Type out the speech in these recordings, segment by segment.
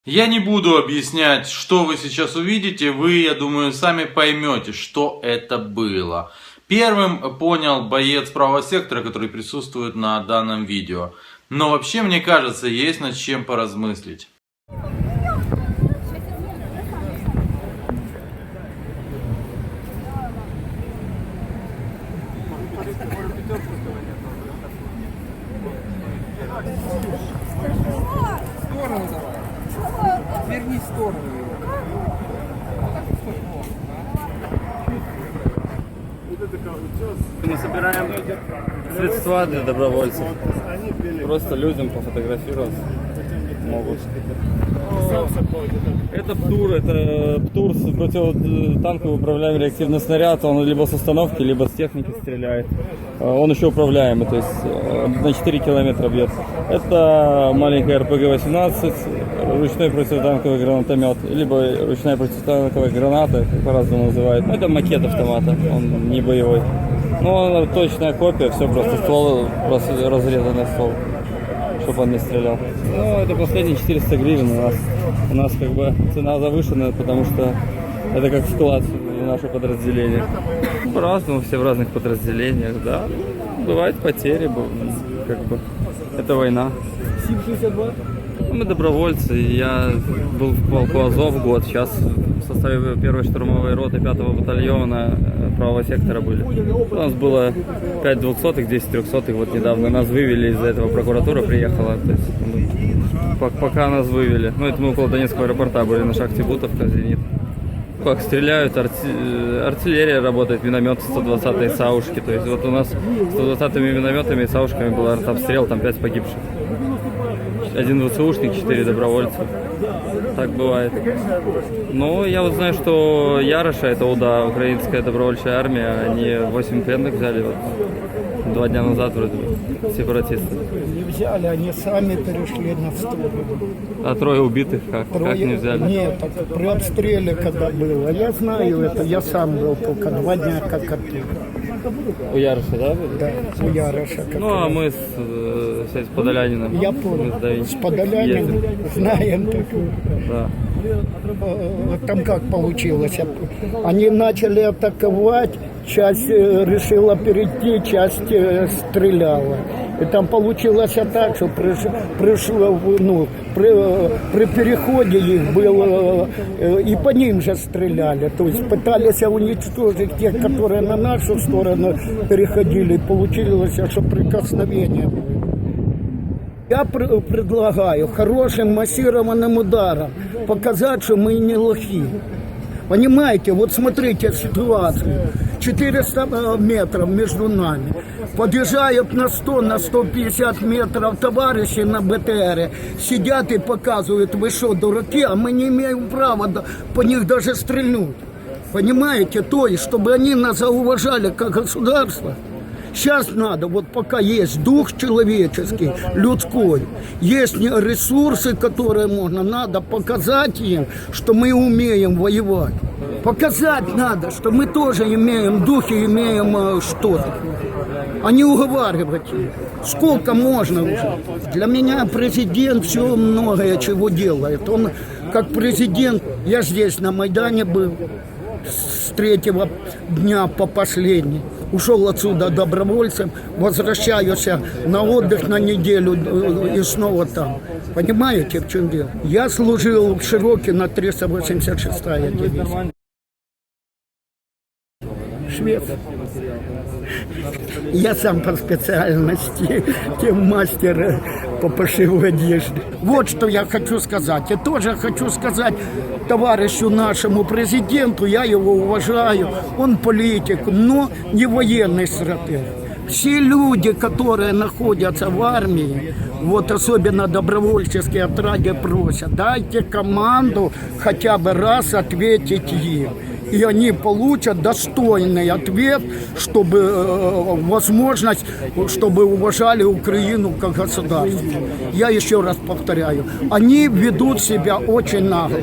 Я не буду объяснять, что вы сейчас увидите, вы, я думаю, сами поймете, что это было. Первым понял боец правого сектора, который присутствует на данном видео. Но вообще, мне кажется, есть над чем поразмыслить. Сторону давай. Верни в сторону. Мы собираем средства для добровольцев. Просто людям пофотографировать могут. Это ПТУР с противотанковый управляемый реактивный снаряд. Он либо с установки, либо с техники стреляет. Он еще управляемый, то есть на 4 километра бьет. Это маленькая РПГ-18, ручной противотанковый гранатомет, либо ручная противотанковая граната, как по-разному называют. Это макет автомата, он не боевой. Но точная копия, все просто ствол, просто разрезанный ствол, чтобы он не стрелял. Ну, это последние 400 гривен у нас как бы цена завышенная, потому что это как вклад в наше подразделение. По-разному, все в разных подразделениях, да. Бывают потери, как бы, это война. СИП-62? Мы добровольцы, я был в полку Азов год, сейчас в составе первой штурмовой роты 5-го батальона правого сектора были. У нас было 5 200-х, 10 300-х, вот недавно нас вывели, из-за этого прокуратура приехала, то есть, пока нас вывели. Ну, это мы около Донецкого аэропорта были, на шахте Бутовка, Зенит. Как стреляют, артиллерия работает, минометы 120-е, САУшки, то есть вот у нас 120-ми минометами и САУшками был артобстрел, там 5 погибших. 1 ВСУшник, 4 добровольца. Так бывает. Но я вот знаю, что Яроша, это УДА, украинская добровольчая армия, они 8 пленных взяли вот 2 дня назад вроде бы, сепаратисты. Не взяли, они сами перешли на сторону. А 3 убитых как не взяли? Нет, так при обстреле когда было. Я знаю это, я сам был только 2 дня как оттуда. У Яроша, да? Да, у Яроша. Ну, а мы с Подолянином. Я понял, с Подолянином знаем такое. Да. Там как получилось? Они начали атаковать, часть решила перейти, часть стреляла. И там получилось так, что при переходе их было, и по ним же стреляли. То есть пытались уничтожить тех, которые на нашу сторону переходили. И получилось, что прикосновение было. Я предлагаю хорошим массированным ударом показать, что мы не лохи. Понимаете, вот смотрите ситуацию. 400 метров между нами. Подъезжают на 100, на 150 метров товарищи на БТРе. Сидят и показывают, вы что, дураки, а мы не имеем права по них даже стрельнуть. Понимаете, то есть, чтобы они нас зауважали как государство. Сейчас надо, вот пока есть дух человеческий, людской, есть ресурсы, которые можно, надо показать им, что мы умеем воевать. Показать надо, что мы тоже имеем дух и имеем что-то. А не уговаривать их. Сколько можно уже? Для меня президент все многое чего делает. Он как президент, я здесь на Майдане был с 3-го дня по последний. Ушел отсюда добровольцем, возвращаюсь на отдых на неделю и снова там. Понимаете, в чем дело? Я служил в Широкино, 386-я дивизия. Швед. Я сам по специальности мастер по пошиву одежды. Вот что я хочу сказать. Я тоже хочу сказать товарищу нашему президенту, я его уважаю, он политик, но не военный стратег. Все люди, которые находятся в армии, вот особенно добровольческие отряды просят, дайте команду хотя бы раз ответить им. И они получат достойный ответ, чтобы возможность, чтобы уважали Украину как государство. Я еще раз повторяю, они ведут себя очень нагло,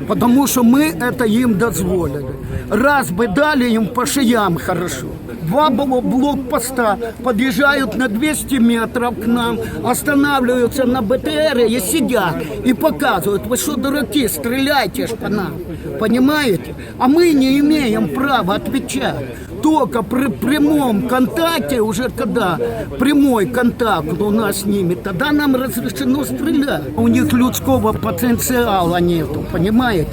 потому что мы это им дозволили. Раз бы дали им по шеям хорошо, 2 блокпоста, подъезжают на 200 метров к нам, останавливаются на БТР и сидят, и показывают, вы что, дураки, стреляйте ж по нам, понимаете? А мы не имеем права отвечать. Только при прямом контакте, уже когда прямой контакт у нас с ними, тогда нам разрешено стрелять. У них людского потенциала нету, понимаете?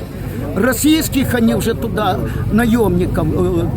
Российских они уже туда, наемников,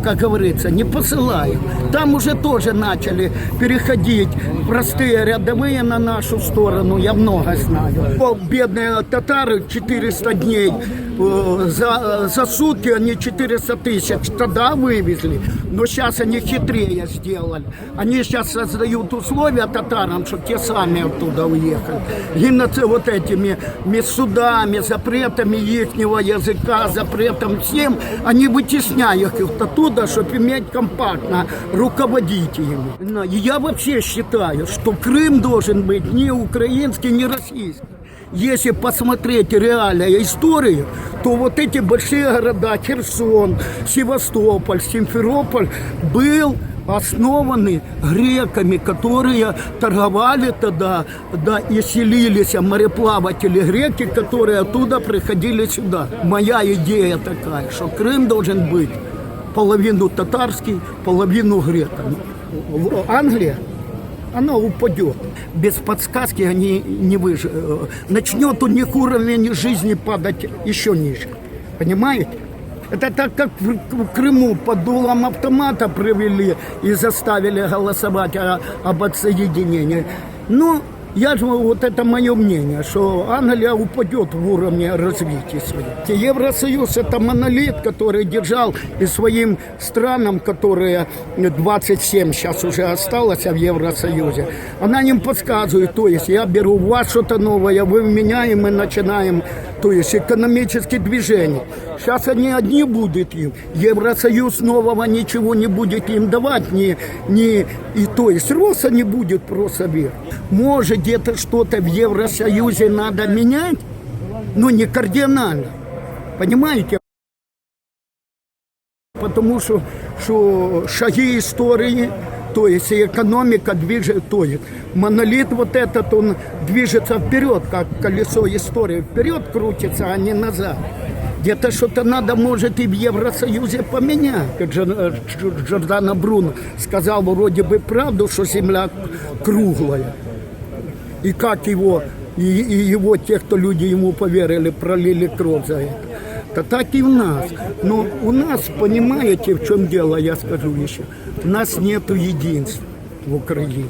как говорится, не посылают. Там уже тоже начали переходить простые рядовые на нашу сторону, я много знаю. Бедные татары 400 дней, за сутки они 400 тысяч тогда вывезли, но сейчас они хитрее сделали. Они сейчас создают условия татарам, чтобы те сами оттуда уехали. И вот этими судами, запретами ихнего языка, запретом всем, они вытесняют их оттуда, чтобы иметь компактно руководить ими. И я вообще считаю, что Крым должен быть не украинский, не российский. Если посмотреть реальную историю, то вот эти большие города, Херсон, Севастополь, Симферополь, был основаны греками, которые торговали тогда, да, и селились, мореплаватели греки, которые оттуда приходили сюда. Моя идея такая, что Крым должен быть половину татарский, половину греками. Англия, она упадет. Без подсказки они не выживут. Начнет у них уровень жизни падать еще ниже. Понимаете? Это так, как в Крыму под дулом автомата провели и заставили голосовать об отсоединении. Но я же, вот это мое мнение, что Англия упадет в уровне развития своего. Евросоюз – это монолит, который держал и своим странам, которые 27 сейчас уже осталось в Евросоюзе, она им подсказывает, то есть я беру у вас что-то новое, вы в меня, и мы начинаем, то есть экономические движения. Сейчас они одни будут им, Евросоюз нового ничего не будет им давать, и то есть роста не будет просто вверх. Может, где-то что-то в Евросоюзе надо менять, но не кардинально, понимаете? Потому что шаги истории, то есть и экономика движется, то есть монолит вот этот, он движется вперед, как колесо истории, вперед крутится, а не назад. Где-то что-то надо, может, и в Евросоюзе поменять. Джордано Бруно сказал вроде бы правду, что земля круглая. И как его, и его, те, кто люди ему поверили, пролили кровь за это. Да так и у нас. Но у нас, понимаете, в чем дело, я скажу еще, у нас нету единства в Украине.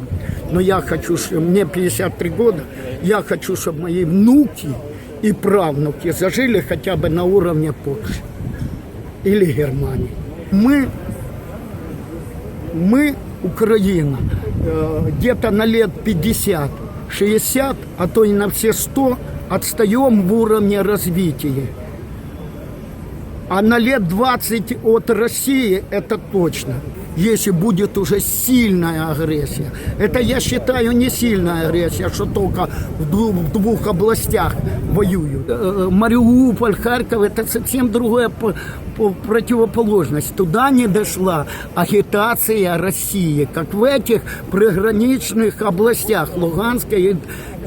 Но я хочу, мне 53 года, я хочу, чтобы мои внуки и правнуки зажили хотя бы на уровне Польши или Германии. Мы Украина, где-то на лет 50, 60, а то и на все 100 отстаем в уровне развития. А на лет 20 от России это точно. Если будет уже сильная агрессия. Это, я считаю, не сильная агрессия, что только в двух областях воюют. Мариуполь, Харьков – это совсем другая противоположность. Туда не дошла агитация России, как в этих приграничных областях Луганска и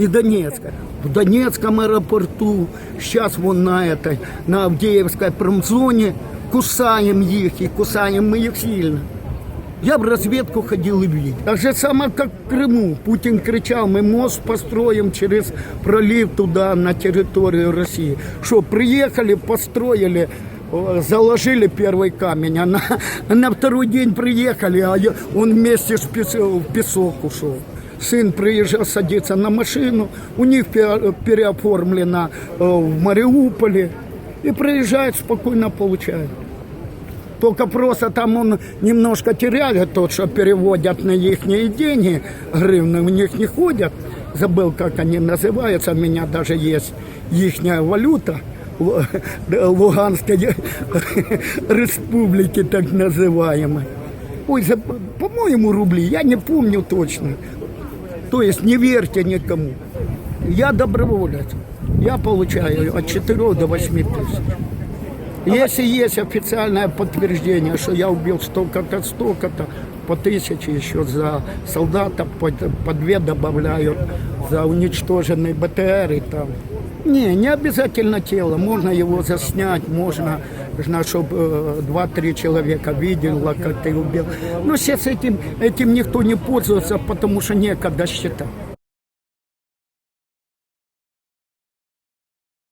Донецка. В Донецком аэропорту, сейчас вон на Авдеевской промзоне кусаем их, и кусаем мы их сильно. Я в разведку ходил и видел. Так же самое, как в Крыму. Путин кричал, мы мост построим через пролив туда, на территорию России. Что, приехали, построили, заложили первый камень, а на второй день приехали, а он вместе в песок ушел. Сын приезжал, садится на машину, у них переоформлено в Мариуполе, и приезжает, спокойно получает. Только просто там он немножко теряет тот, что переводят на их деньги, гривны у них не ходят. Забыл, как они называются, у меня даже есть их валюта Луганской республики, так называемой. Ой, по-моему, рубли, я не помню точно. То есть не верьте никому. Я доброволец. Я получаю от 4 до 8 тысяч. Если есть официальное подтверждение, что я убил столько-то, столько-то, по 1000 еще за солдата, по 2 добавляют за уничтоженный БТР и там. Не обязательно тело, можно его заснять, можно, чтобы 2-3 человека видело, как ты убил. Но сейчас этим никто не пользуется, потому что некогда считать.